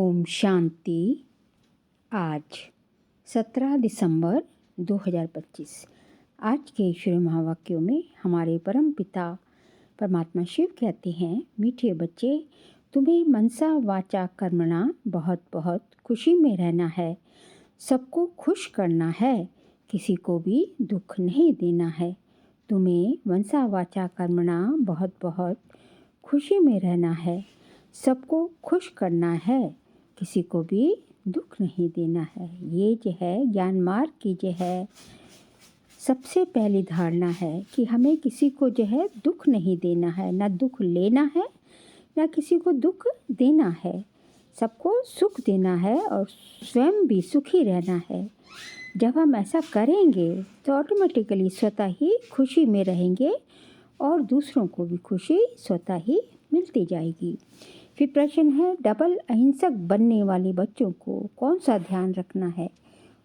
ओम शांति। आज 17 दिसंबर 2025। आज के ईश्वरीय महावाक्यों में हमारे परम पिता परमात्मा शिव कहते हैं, मीठे बच्चे, तुम्हें मनसा वाचा कर्मणा बहुत बहुत खुशी में रहना है। सबको खुश करना है, किसी को भी दुख नहीं देना है। तुम्हें मनसा वाचा कर्मणा बहुत बहुत खुशी में रहना है। सबको खुश करना है, किसी को भी दुख नहीं देना है। ये जो है ज्ञान मार्ग की जो है सबसे पहली धारणा है कि हमें किसी को जो है दुख नहीं देना है, ना दुख लेना है, ना किसी को दुख देना है। सबको सुख देना है और स्वयं भी सुखी रहना है। जब हम ऐसा करेंगे तो ऑटोमेटिकली स्वतः ही खुशी में रहेंगे और दूसरों को भी खुशी स्वतः ही मिलती जाएगी। फिर प्रश्न है, डबल अहिंसक बनने वाले बच्चों को कौन सा ध्यान रखना है?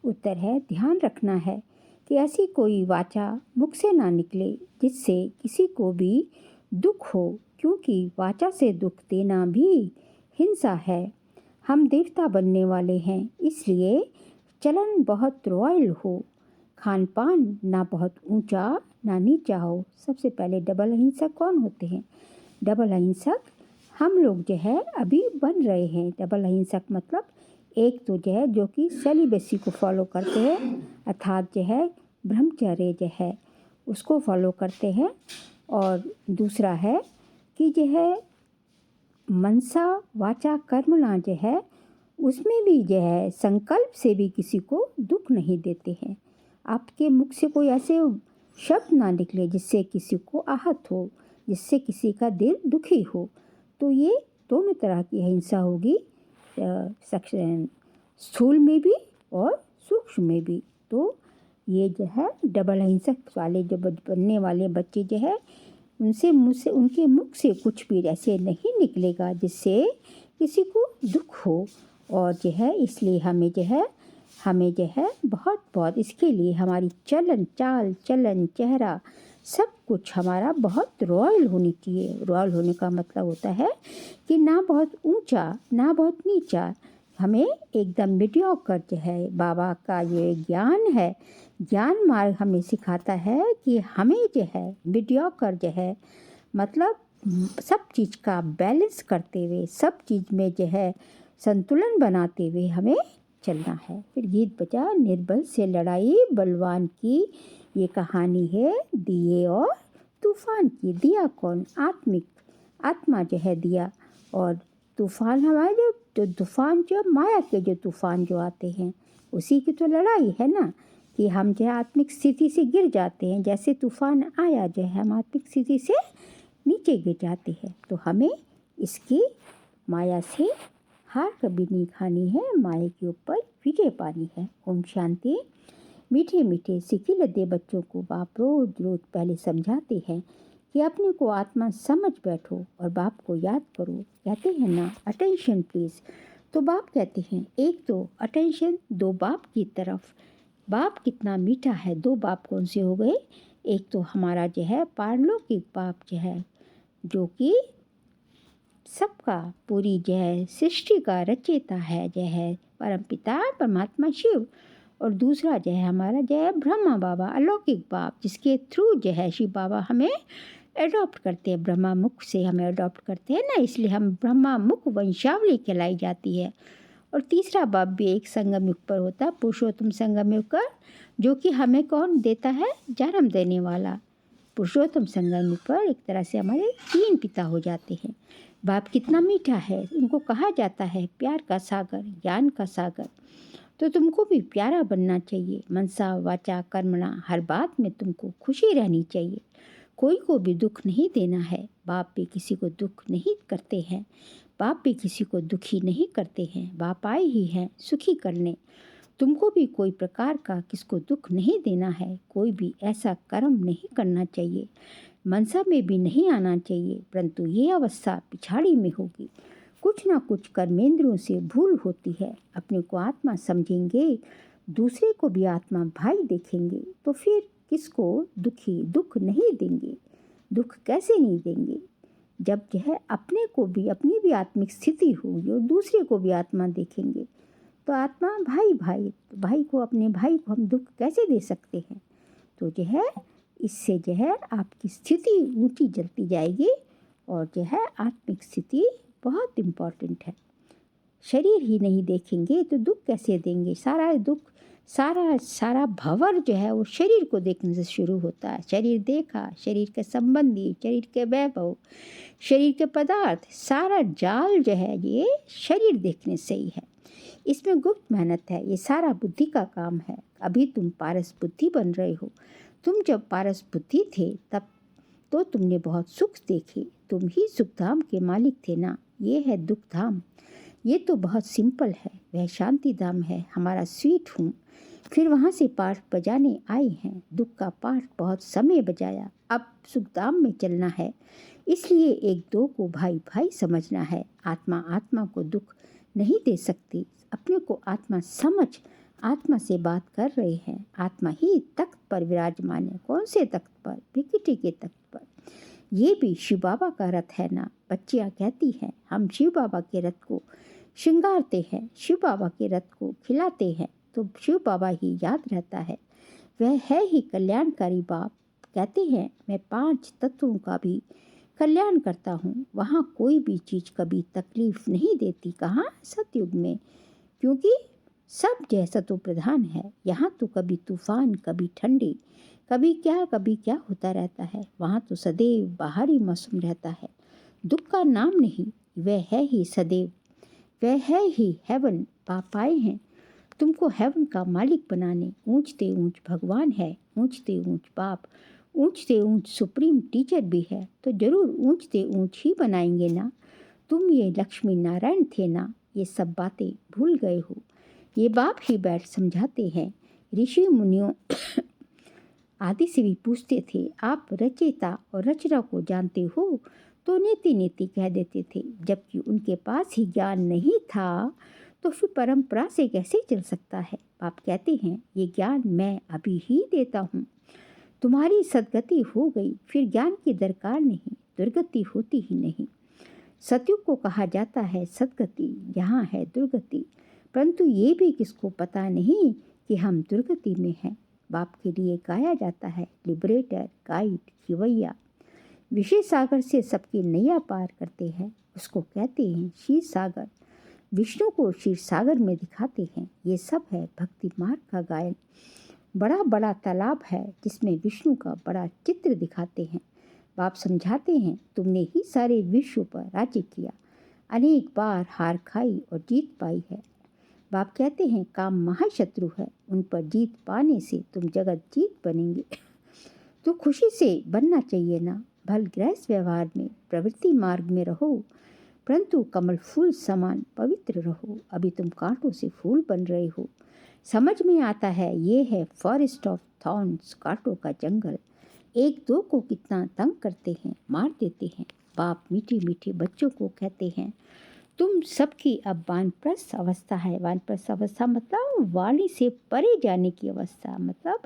उत्तर है, ध्यान रखना है कि ऐसी कोई वाचा मुख से ना निकले जिससे किसी को भी दुख हो, क्योंकि वाचा से दुख देना भी हिंसा है। हम देवता बनने वाले हैं, इसलिए चलन बहुत रॉयल हो, खान पान ना बहुत ऊंचा ना नीचा हो। सबसे पहले डबल अहिंसक कौन होते हैं? डबल अहिंसक हम लोग जो है अभी बन रहे हैं। डबल अहिंसक मतलब एक तो जो है जो कि सेलिबेसी को फॉलो करते हैं, अर्थात जो है ब्रह्मचर्य जो है उसको फॉलो करते हैं, और दूसरा है कि जो है मनसा वाचा कर्मणा जो है उसमें भी जो है संकल्प से भी किसी को दुख नहीं देते हैं। आपके मुख से कोई ऐसे शब्द ना निकले जिससे किसी को आहत हो, जिससे किसी का दिल दुखी हो। तो ये दोनों तरह की अहिंसा होगी, स्थूल में भी और सूक्ष्म में भी। तो ये जो है डबल अहिंसक वाले जो बनने वाले बच्चे जो है उनके मुख से कुछ भी ऐसे नहीं निकलेगा जिससे किसी को दुख हो। और जो है इसलिए हमें जो है बहुत इसके लिए हमारी चलन चाल चलन चेहरा सब कुछ हमारा बहुत रॉयल होनी चाहिए। रॉयल होने का मतलब होता है कि ना बहुत ऊंचा ना बहुत नीचा, हमें एकदम मीडियोकर जो है। बाबा का ये ज्ञान है, ज्ञान मार्ग हमें सिखाता है कि हमें जो है मीडियोकर जो है मतलब सब चीज़ का बैलेंस करते हुए, सब चीज़ में जो है संतुलन बनाते हुए हमें चलना है। फिर गीत बजा, निर्बल से लड़ाई बलवान की, ये कहानी है दिए और तूफान की। दिया कौन? आत्मा जो है दिया, और तूफान हमारे जो तूफान जो माया के जो तूफान जो आते हैं उसी की तो लड़ाई है ना, कि हम जो है आत्मिक स्थिति से गिर जाते हैं। जैसे तूफान आया जो है हम आत्मिक स्थिति से नीचे गिर जाते हैं। तो हमें इसकी माया से हार कभी नहीं खानी है, माया के ऊपर विजय पानी है। ओम शांति। मीठे मीठे सिखी लदे बच्चों को बाप रोज रोज पहले समझाते हैं कि अपने को आत्मा समझ बैठो और बाप को याद करो। कहते हैं ना, अटेंशन प्लीज़। तो बाप कहते हैं एक तो अटेंशन दो बाप की तरफ। बाप कितना मीठा है। दो बाप कौन से हो गए? एक तो हमारा जो है पारलौकिक बाप जो है, जो कि सबका पूरी जो है सृष्टि का रचयिता है, जो है परमपिता परमात्मा शिव। और दूसरा जो है हमारा जो है ब्रह्मा बाबा, अलौकिक बाप, जिसके थ्रू जो है शिव बाबा हमें अडॉप्ट करते हैं। ब्रह्मा मुख से हमें अडॉप्ट करते हैं ना, इसलिए हम ब्रह्मा मुख वंशावली कहलाई जाती है। और तीसरा बाप भी एक संगम युग पर होता है, पुरुषोत्तम संगम युग का, जो कि हमें कौन देता है? जन्म देने वाला। पुरुषोत्तम संगम युग पर एक तरह से हमारे तीन पिता हो जाते हैं। बाप कितना मीठा है, उनको कहा जाता है प्यार का सागर, ज्ञान का सागर। तो तुमको भी प्यारा बनना चाहिए। मनसा वाचा कर्मणा, हर बात में तुमको खुशी रहनी चाहिए, कोई को भी दुख नहीं देना है। बाप भी किसी को दुख नहीं करते हैं, बाप भी किसी को दुखी नहीं करते हैं। बाप आए ही हैं सुखी करने। तुमको भी कोई प्रकार का किसको दुख नहीं देना है, कोई भी ऐसा कर्म नहीं करना चाहिए, मनसा में भी नहीं आना चाहिए। परंतु ये अवस्था पिछाड़ी में होगी। कुछ ना कुछ कर्मेंद्रियों से भूल होती है। अपने को आत्मा समझेंगे, दूसरे को भी आत्मा भाई देखेंगे, तो फिर किसको दुख नहीं देंगे। दुख कैसे नहीं देंगे? जब जो है अपने को भी, अपनी भी आत्मिक स्थिति होगी और दूसरे को भी आत्मा देखेंगे तो आत्मा भाई को, अपने भाई को हम दुख कैसे दे सकते हैं। तो जो है इससे जो है आपकी स्थिति ऊंची चलती जाएगी और जो है आत्मिक स्थिति बहुत इम्पॉर्टेंट है। शरीर ही नहीं देखेंगे तो दुख कैसे देंगे। सारा दुख, सारा भंवर जो है वो शरीर को देखने से शुरू होता है। शरीर देखा, शरीर के संबंधी, शरीर के वैभव, शरीर के पदार्थ, सारा जाल जो है ये शरीर देखने से ही है। इसमें गुप्त मेहनत है, ये सारा बुद्धि का काम है। अभी तुम पारस बुद्धि बन रहे हो। तुम जब पारस बुद्धि थे तब तो तुमने बहुत सुख देखे, तुम ही सुख धाम के मालिक थे ना। ये है दुख धाम, ये तो बहुत सिंपल है। वह शांति धाम है, हमारा स्वीट होम। फिर वहाँ से पाठ बजाने आए हैं। दुख का पाठ बहुत समय बजाया, अब सुख धाम में चलना है। इसलिए एक दो को भाई भाई समझना है। आत्मा आत्मा को दुख नहीं दे सकती। अपने को आत्मा समझ, आत्मा से बात कर रहे हैं। आत्मा ही तख्त पर विराजमान है। कौन से तख्त पर? प्रकृति के तख्त पर। ये भी शिव बाबा का रथ है ना। बच्चियाँ कहती हैं हम शिव बाबा के रथ को श्रृंगारते हैं, शिव बाबा के रथ को खिलाते हैं तो शिव बाबा ही याद रहता है। वह है ही कल्याणकारी बाप। कहते हैं मैं 5 तत्वों का भी कल्याण करता हूँ। वहाँ कोई भी चीज़ कभी तकलीफ नहीं देती। कहाँ? सतयुग में, क्योंकि सब जैसा तो प्रधान है। यहाँ तो कभी तूफान, कभी ठंडी, कभी क्या होता रहता है। वहाँ तो सदैव बाहरी मौसम रहता है। दुख का नाम नहीं, वह है ही सदैव, वह है ही हेवन। पाप आए हैं तुमको हेवन का मालिक बनाने। ऊंचते ऊंच भगवान है, ऊंचते ऊंच बाप, ऊंचते ऊंच सुप्रीम टीचर भी है, तो जरूर ऊंचते ऊंच ही बनाएंगे ना। तुम ये लक्ष्मी नारायण थे ना, ये सब बातें भूल गए हो। ये बाप ही बैठ समझाते हैं। ऋषि मुनियों आदि से भी पूछते थे आप रचयिता और रचना को जानते हो, तो नीति नीति कह देते थे। जबकि उनके पास ही ज्ञान नहीं था तो फिर परंपरा से कैसे चल सकता है। आप कहते हैं ये ज्ञान मैं अभी ही देता हूँ, तुम्हारी सदगति हो गई फिर ज्ञान की दरकार नहीं, दुर्गति होती ही नहीं। सतयुग को कहा जाता है सदगति, यहाँ है दुर्गति। परंतु ये भी किसको पता नहीं कि हम दुर्गति में हैं। बाप के लिए गाया जाता है लिबरेटर, गाइड, खिवैया। विषय सागर से सबकी नैया पार करते हैं, उसको कहते हैं क्षीर सागर। विष्णु को क्षीर सागर में दिखाते हैं। ये सब है भक्ति मार्ग का गायन। बड़ा बड़ा तालाब है जिसमें विष्णु का बड़ा चित्र दिखाते हैं। बाप समझाते हैं तुमने ही सारे विश्व पर राज्य किया, अनेक बार हार खाई और जीत पाई है। बाप कहते हैं काम महाशत्रु है, उन पर जीत पाने से तुम जगत जीत बनेंगे। तो खुशी से बनना चाहिए ना। भल गृहस्थ व्यवहार में, प्रवृत्ति मार्ग में रहो, परंतु कमल फूल समान पवित्र रहो। अभी तुम कांटों से फूल बन रहे हो। समझ में आता है ये है फॉरेस्ट ऑफ थॉर्न्स, कांटों का जंगल। एक दो को कितना तंग करते हैं, मार देते हैं। बाप मीठी मीठी बच्चों को कहते हैं तुम सबकी अब वानप्रस्थ अवस्था है। वानप्रस्थ अवस्था मतलब वाणी से परे जाने की अवस्था, मतलब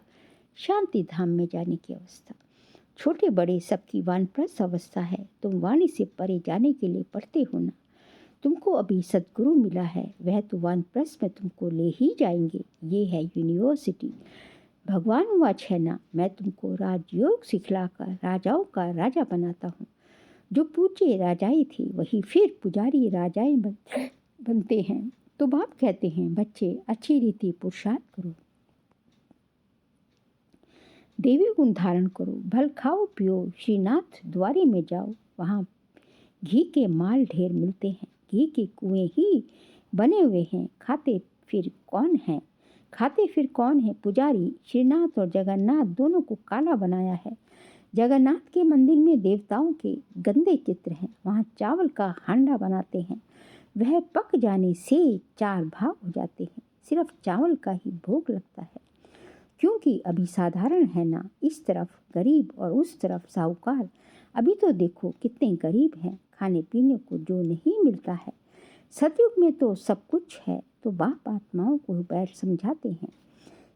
शांति धाम में जाने की अवस्था। छोटे बड़े सबकी वानप्रस्थ अवस्था है। तुम वाणी से परे जाने के लिए पढ़ते हो ना। तुमको अभी सद्गुरु मिला है, वह तो वानप्रस्थ में तुमको ले ही जाएंगे। ये है यूनिवर्सिटी। भगवान वाच है ना, मैं तुमको राजयोग सिखलाकर राजाओं का राजा बनाता हूँ। जो पूज्य राजाएं थी वही फिर पुजारी राजाएं बनते हैं। तो बाप कहते हैं बच्चे अच्छी रीति पुरुषार्थ करो, देवी गुण धारण करो, भल खाओ पियो, श्रीनाथ द्वारे में जाओ। वहाँ घी के माल ढेर मिलते हैं, घी के कुएं ही बने हुए हैं। खाते फिर कौन है? पुजारी। श्रीनाथ और जगन्नाथ दोनों को काला बनाया है। जगन्नाथ के मंदिर में देवताओं के गंदे चित्र हैं। वहाँ चावल का हांडा बनाते हैं, वह पक जाने से 4 भाग हो जाते हैं। सिर्फ चावल का ही भोग लगता है, क्योंकि अभी साधारण है ना। इस तरफ गरीब और उस तरफ साहूकार। अभी तो देखो कितने गरीब हैं, खाने पीने को जो नहीं मिलता है। सतयुग में तो सब कुछ है। तो बाप आत्माओं को बैठ समझाते हैं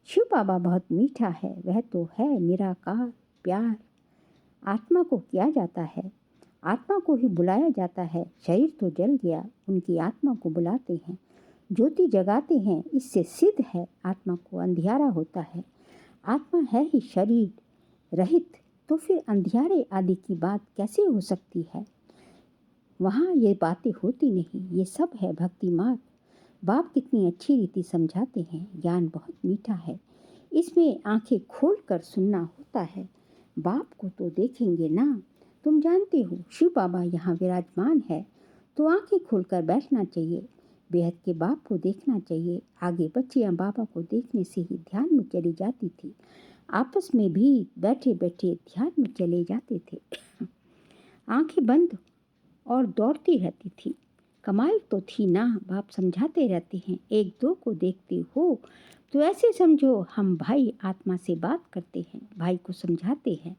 शिव बाबा बहुत मीठा है, वह तो है निराकार प्यार। आत्मा को किया जाता है आत्मा को ही बुलाया जाता है। शरीर तो जल गया, उनकी आत्मा को बुलाते हैं, ज्योति जगाते हैं। इससे सिद्ध है आत्मा को अंधियारा होता है। आत्मा है ही शरीर रहित, तो फिर अंधियारे आदि की बात कैसे हो सकती है? वहाँ ये बातें होती नहीं। ये सब है भक्ति मार्ग। बाप कितनी अच्छी रीति समझाते हैं। ज्ञान बहुत मीठा है, इसमें आंखें खोल कर सुनना होता है। बाप को तो देखेंगे ना। तुम जानते हो शिव बाबा यहाँ विराजमान है, तो आंखें खोलकर बैठना चाहिए। बेहद के बाप को देखना चाहिए। आगे बच्चियाँ बाबा को देखने से ही ध्यान में चली जाती थी। आपस में भी बैठे बैठे ध्यान में चले जाते थे। आंखें बंद और दौड़ती रहती थी। कमाल तो थी ना। बाप समझाते रहते हैं, एक दो को देखते हो तो ऐसे समझो हम भाई आत्मा से बात करते हैं, भाई को समझाते हैं।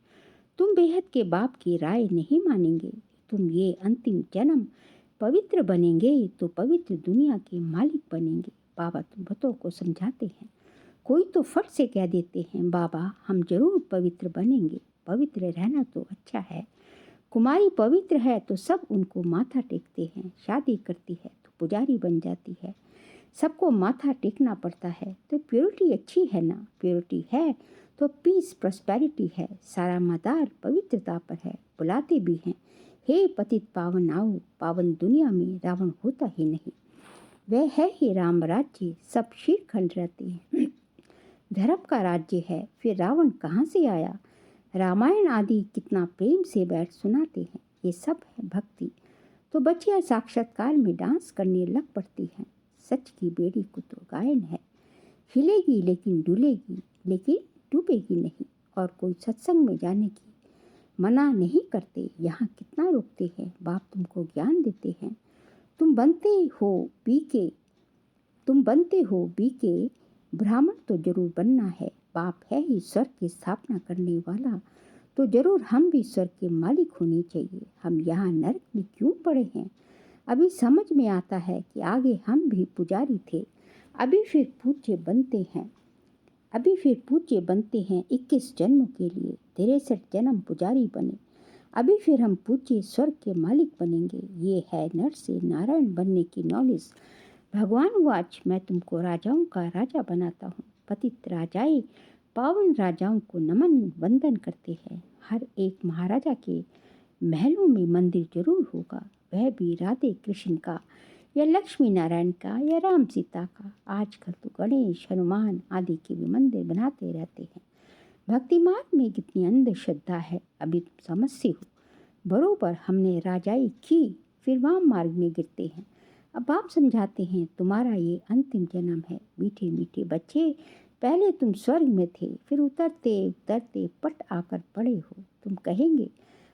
तुम बेहद के बाप की राय नहीं मानेंगे। तुम ये अंतिम जन्म पवित्र बनेंगे तो पवित्र दुनिया के मालिक बनेंगे। बाबा तुम भक्तों को समझाते हैं। कोई तो फट से कह देते हैं, बाबा हम जरूर पवित्र बनेंगे। पवित्र रहना तो अच्छा है। कुमारी पवित्र है तो सब उनको माथा टेकते हैं। शादी करती है तो पुजारी बन जाती है। सबको माथा टेकना पड़ता है। तो प्योरिटी अच्छी है ना। प्योरिटी है तो पीस प्रॉस्पेरिटी है। सारा मदार पवित्रता पर है। बुलाते भी हैं, हे पतित पावन आओ। पावन दुनिया में रावण होता ही नहीं। वह है ही राम राज्य, सब शीरखंड रहते हैं। धर्म का राज्य है, फिर रावण कहाँ से आया? रामायण आदि कितना प्रेम से बैठ सुनाते हैं। ये सब है भक्ति। तो बच्चियाँ साक्षात्कार में डांस करने लग पड़ती हैं। सच की बेड़ी को तो गायन है। हिलेगी लेकिन डुलेगी, लेकिन डूबेगी नहीं। और कोई सत्संग में जाने की मना नहीं करते। यहाँ कितना रोकते हैं। बाप तुमको ज्ञान देते हैं। तुम बनते हो बीके, तुम बनते हो बीके। ब्राह्मण तो जरूर बनना है। बाप है ही स्वर्ग की स्थापना करने वाला, तो जरूर हम भी स्वर्ग के मालिक होने चाहिए। हम यहाँ नरक में क्यों पड़े हैं? अभी समझ में आता है कि आगे हम भी पुजारी थे। अभी फिर पूज्य बनते हैं। 21 जन्मों के लिए। 63 जन्म पुजारी बने। अभी फिर हम पूज्य स्वर्ग के मालिक बनेंगे। ये है नर से नारायण बनने की नॉलेज। भगवान वाच, मैं तुमको राजाओं का राजा बनाता हूँ। पतित राजाएं पावन राजाओं को नमन वंदन करते हैं। हर एक महाराजा के महलों में मंदिर जरूर होगा, वह भी राधे कृष्ण का या लक्ष्मी नारायण का या राम सीता का। आजकल तो गणेश हनुमान आदि के भी मंदिर बनाते रहते हैं। भक्ति मार्ग में कितनी अंधश्रद्धा है, अभी तुम समझते हो। बरोबर हमने राजाई की, फिर वाम मार्ग में गिरते हैं। अब आप समझाते हैं, तुम्हारा ये अंतिम जन्म है। मीठे मीठे बच्चे, पहले तुम स्वर्ग में थे, फिर उतरते उतरते पट आकर पड़े हो। तुम कहेंगे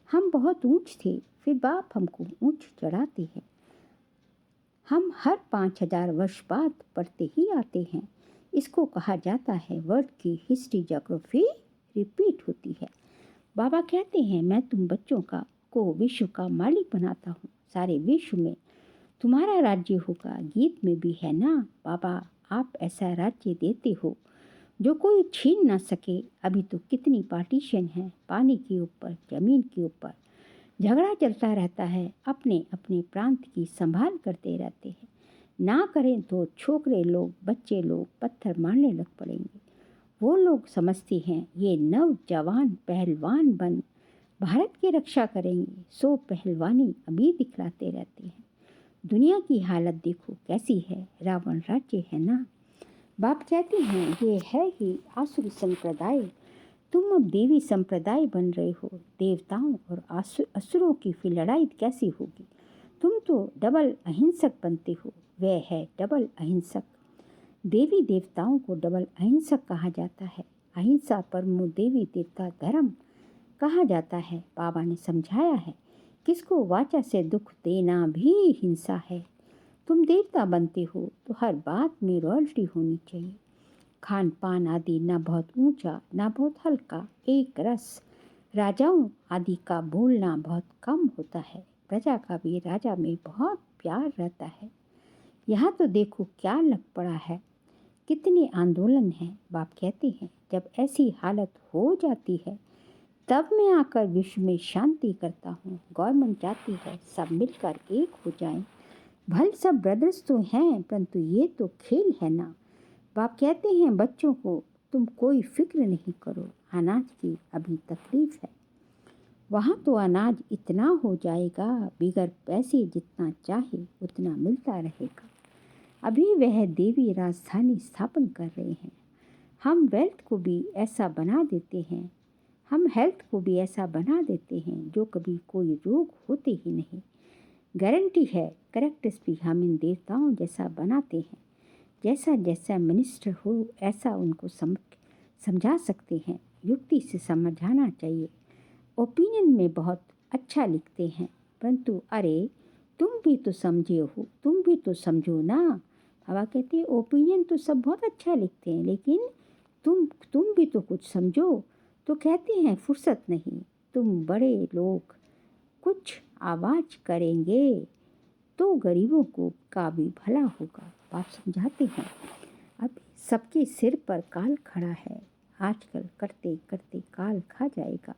हम बहुत ऊंच थे, फिर बाप हमको ऊंच चढ़ाते हैं। हम हर 5000 वर्ष बाद पढ़ते ही आते हैं। इसको कहा जाता है वर्ड की हिस्ट्री ज्योग्राफी रिपीट होती है। बाबा कहते हैं, मैं तुम बच्चों का को विश्व का मालिक बनाता हूँ। सारे विश्व में तुम्हारा राज्य होगा। गीत में भी है ना, बाबा आप ऐसा राज्य देते हो जो कोई छीन ना सके। अभी तो कितनी पार्टीशन है, पानी के ऊपर, जमीन के ऊपर झगड़ा चलता रहता है। अपने अपने प्रांत की संभाल करते रहते हैं। ना करें तो छोकरे लोग, बच्चे लोग पत्थर मारने लग पड़ेंगे। वो लोग समझते हैं ये नौजवान पहलवान बन भारत की रक्षा करेंगे, सो पहलवानी अभी दिखलाते रहते हैं। दुनिया की हालत देखो कैसी है। रावण राज्य है ना। बाप कहते हैं ये है ही आसुरी संप्रदाय। तुम अब देवी संप्रदाय बन रहे हो। देवताओं और असुरों की फिर लड़ाई कैसी होगी? तुम तो डबल अहिंसक बनते हो। वह है डबल अहिंसक। देवी देवताओं को डबल अहिंसक कहा जाता है। अहिंसा परमो देवी देवता धर्म कहा जाता है। बाबा ने समझाया है, किसको वाचा से दुख देना भी हिंसा है। तुम देवता बनते हो तो हर बात में रॉयल्टी होनी चाहिए। खान पान आदि ना बहुत ऊंचा ना बहुत हल्का, एक रस। राजाओं आदि का बोलना बहुत कम होता है। प्रजा का भी राजा में बहुत प्यार रहता है। यहाँ तो देखो क्या लग पड़ा है, कितने आंदोलन हैं। बाप कहते हैं जब ऐसी हालत हो जाती है तब मैं आकर विश्व में शांति करता हूँ। गवर्नमेंट चाहती है सब मिलकर एक हो जाएं। भले सब ब्रदर्स तो हैं, परंतु ये तो खेल है ना। बाप कहते हैं बच्चों को, तुम कोई फिक्र नहीं करो, अनाज की अभी तकलीफ है। वहाँ तो अनाज इतना हो जाएगा, बिगर पैसे जितना चाहे उतना मिलता रहेगा। अभी वह देवी राजधानी स्थापन कर रहे हैं। हम वेल्थ को भी ऐसा बना देते हैं, हम हेल्थ को भी ऐसा बना देते हैं जो कभी कोई रोग होते ही नहीं। गारंटी है करेक्टर्स भी हम इन देवताओं जैसा बनाते हैं। जैसा जैसा मिनिस्टर हो ऐसा उनको समझा सकते हैं। युक्ति से समझाना चाहिए। ओपिनियन में बहुत अच्छा लिखते हैं, परंतु अरे तुम भी तो समझे हो, तुम भी तो समझो ना। बाबा कहते हैं ओपिनियन तो सब बहुत अच्छा लिखते हैं, लेकिन तुम भी तो कुछ समझो। तो कहते हैं फुर्सत नहीं, तुम बड़े लोग कुछ आवाज़ करेंगे तो गरीबों को का भी भला होगा। बाप समझाते हैं अब सबके सिर पर काल खड़ा है, आजकल करते करते काल खा जाएगा।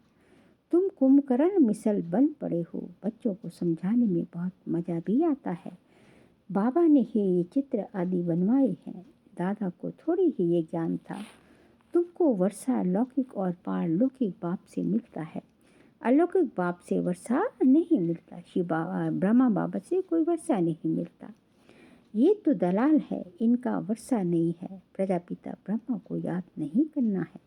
तुम कुंभकर्ण मिसल बन पड़े हो। बच्चों को समझाने में बहुत मज़ा भी आता है। बाबा ने ही ये चित्र आदि बनवाए हैं। दादा को थोड़ी ही ये ज्ञान था। तुमको वर्षा लौकिक और पारलौकिक बाप से मिलता है, अलौकिक बाप से वर्षा नहीं मिलता। शिव बाबा ब्रह्मा बाबा से कोई वर्षा नहीं मिलता। ये तो दलाल है, इनका वर्षा नहीं है। प्रजापिता ब्रह्मा को याद नहीं करना है।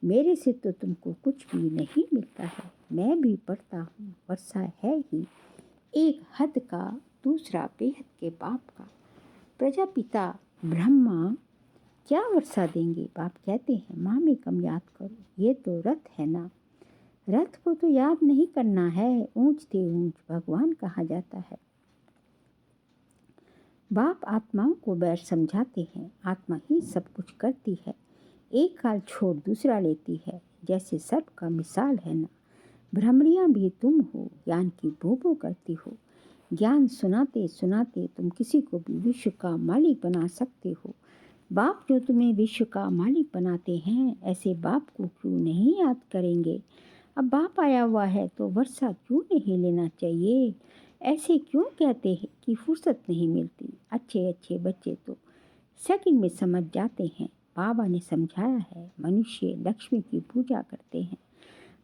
मेरे से तो तुमको कुछ भी नहीं मिलता है। मैं भी पढ़ता हूँ, वर्षा है ही एक हद का, दूसरा बेहद के बाप का। प्रजापिता ब्रह्मा क्या वर्षा देंगे? बाप कहते हैं माँ में कम याद करो, ये तो रथ है ना। रथ को तो याद नहीं करना है, ऊंच ते ऊंच भगवान कहा जाता है। बाप आत्माओं को बैर समझाते हैं। आत्मा ही सब कुछ करती है, एक काल छोड़ दूसरा लेती है। जैसे सर्प का मिसाल है ना। भ्रमरियाँ भी तुम हो, ज्ञान की भूभू करती हो। ज्ञान सुनाते सुनाते तुम किसी को भी विश्व का मालिक बना सकते हो। बाप जो तुम्हें विश्व का मालिक बनाते हैं, ऐसे बाप को क्यों नहीं याद करेंगे? अब बाप आया हुआ है तो वर्षा क्यों नहीं लेना चाहिए? ऐसे क्यों कहते हैं कि फुर्सत नहीं मिलती? अच्छे अच्छे बच्चे तो सेकंड में समझ जाते हैं। बाबा ने समझाया है मनुष्य लक्ष्मी की पूजा करते हैं।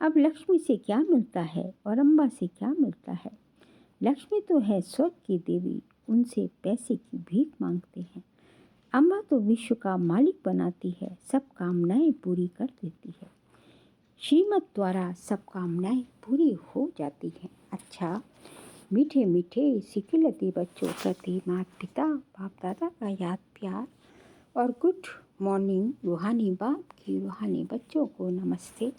अब लक्ष्मी से क्या मिलता है और अम्बा से क्या मिलता है? लक्ष्मी तो है स्वर्ग की देवी, उनसे पैसे की भीख मांगते हैं। अम्बा तो विश्व का मालिक बनाती है, सब कामनाएं पूरी कर देती है। श्रीमत द्वारा सब कामनाएं पूरी हो जाती हैं। अच्छा, मीठे मीठे सिकिलती बच्चों प्रति माता पिता बाप दादा का याद प्यार और गुड मॉर्निंग। रूहानी बाप की रूहानी बच्चों को नमस्ते।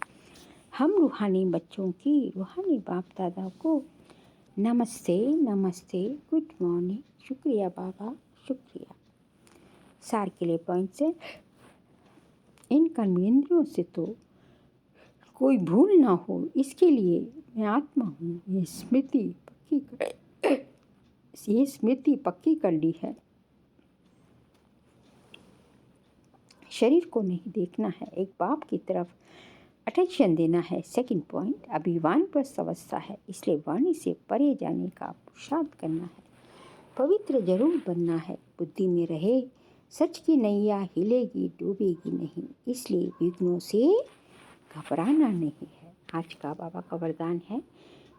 हम रूहानी बच्चों की रूहानी बाप दादा को नमस्ते नमस्ते, गुड मॉर्निंग। शुक्रिया बाबा, शुक्रिया। सार के लिए पॉइंट्स है, इन कर्मेंद्रियों से तो कोई भूल ना हो, इसके लिए मैं आत्मा हूँ। ये स्मृति पक्की कर ली है। शरीर को नहीं देखना है, एक बाप की तरफ अटेंशन देना है। सेकंड पॉइंट, अभी वानप्रस्थ अवस्था है, इसलिए वाणी से परे जाने का पुरुषार्थ करना है। पवित्र जरूर बनना है, बुद्धि में रहे सच की नैया हिलेगी डूबेगी नहीं, इसलिए विघ्नों से घबराना नहीं है। आज का बाबा का वरदान है,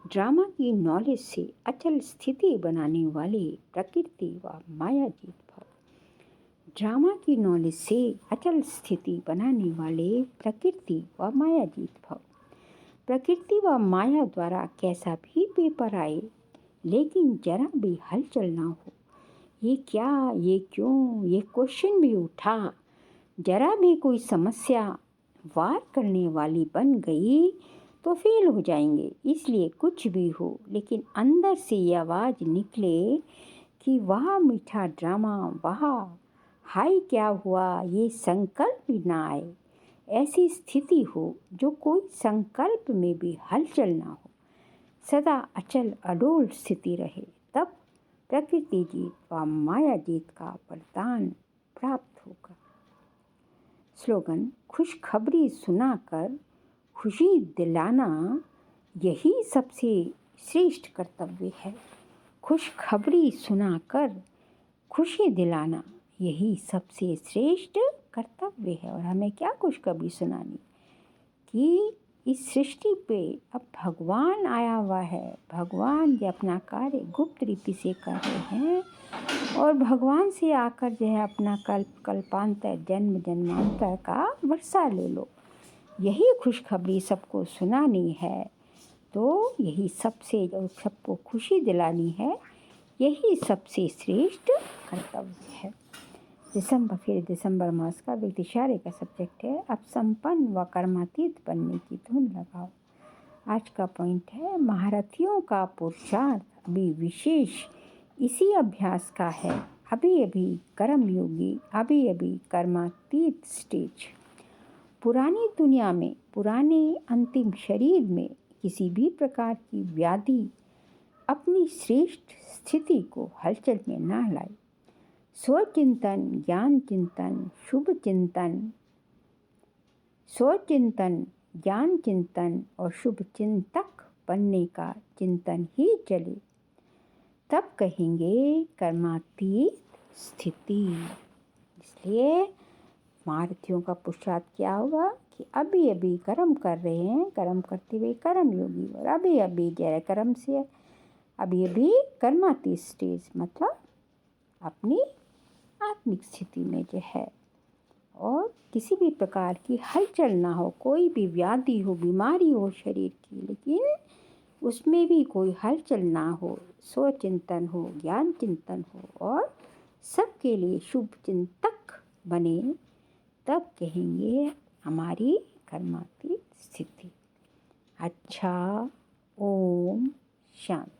ड्रामा की नॉलेज से अचल स्थिति बनाने वाले प्रकृति व माया जीत भव। ड्रामा की नॉलेज से अचल स्थिति बनाने वाले प्रकृति व माया जीत भव। प्रकृति व माया द्वारा कैसा भी पेपर आए, लेकिन जरा भी हलचल ना हो। ये क्या, ये क्यों, ये क्वेश्चन भी उठा, जरा भी कोई समस्या वार करने वाली बन गई तो फेल हो जाएंगे। इसलिए कुछ भी हो, लेकिन अंदर से ये आवाज़ निकले कि वाह मीठा ड्रामा, वाह हाय क्या हुआ, ये संकल्प भी ना आए। ऐसी स्थिति हो जो कोई संकल्प में भी हलचल ना हो, सदा अचल अडोल स्थिति रहे, तब प्रकृति जीत व माया जीत का वरदान प्राप्त होगा। स्लोगन, खुशखबरी सुनाकर खुशी दिलाना यही सबसे श्रेष्ठ कर्तव्य है। खुशखबरी सुनाकर खुशी दिलाना यही सबसे श्रेष्ठ कर्तव्य है। और हमें क्या खुशखबरी सुनानी कि इस सृष्टि पे अब भगवान आया हुआ है। भगवान जो अपना कार्य गुप्त रीति से कर रहे हैं और भगवान से आकर जो है अपना कल्पांतर जन्म जन्मांतर का वर्षा ले लो, यही खुशखबरी सबको सुनानी है। तो यही सबसे जो सबको खुशी दिलानी है, यही सबसे श्रेष्ठ कर्तव्य है। दिसंबर मास का व्यक्तिशार्य का सब्जेक्ट है अब संपन्न व कर्मातीत बनने की धुन लगाओ। आज का पॉइंट है महारथियों का पुरुषार्थ अभी विशेष इसी अभ्यास का है। अभी अभी कर्मयोगी, अभी अभी कर्मातीत स्टेज। पुरानी दुनिया में, पुराने अंतिम शरीर में किसी भी प्रकार की व्याधि अपनी श्रेष्ठ स्थिति को हलचल में ना लाए। स्वचिंतन, ज्ञान चिंतन, शुभ चिंतन, स्वचिंतन, ज्ञान चिंतन और शुभ चिंतक बनने का चिंतन ही चले, तब कहेंगे कर्मातीत स्थिति। इसलिए महारथियों का पुरुषार्थ क्या होगा कि अभी अभी कर्म कर रहे हैं, कर्म करते हुए कर्म योगी, और अभी अभी जय कर्म से अभी अभी कर्मातीत स्टेज मतलब अपनी आत्मिक स्थिति में जो है, और किसी भी प्रकार की हलचल ना हो, कोई भी व्याधि हो, बीमारी हो शरीर की, लेकिन उसमें भी कोई हलचल ना हो, स्वचिंतन हो, ज्ञान चिंतन हो और सबके लिए शुभ चिंतक बने, तब कहेंगे हमारी कर्मातीत स्थिति। अच्छा, ओम शांति।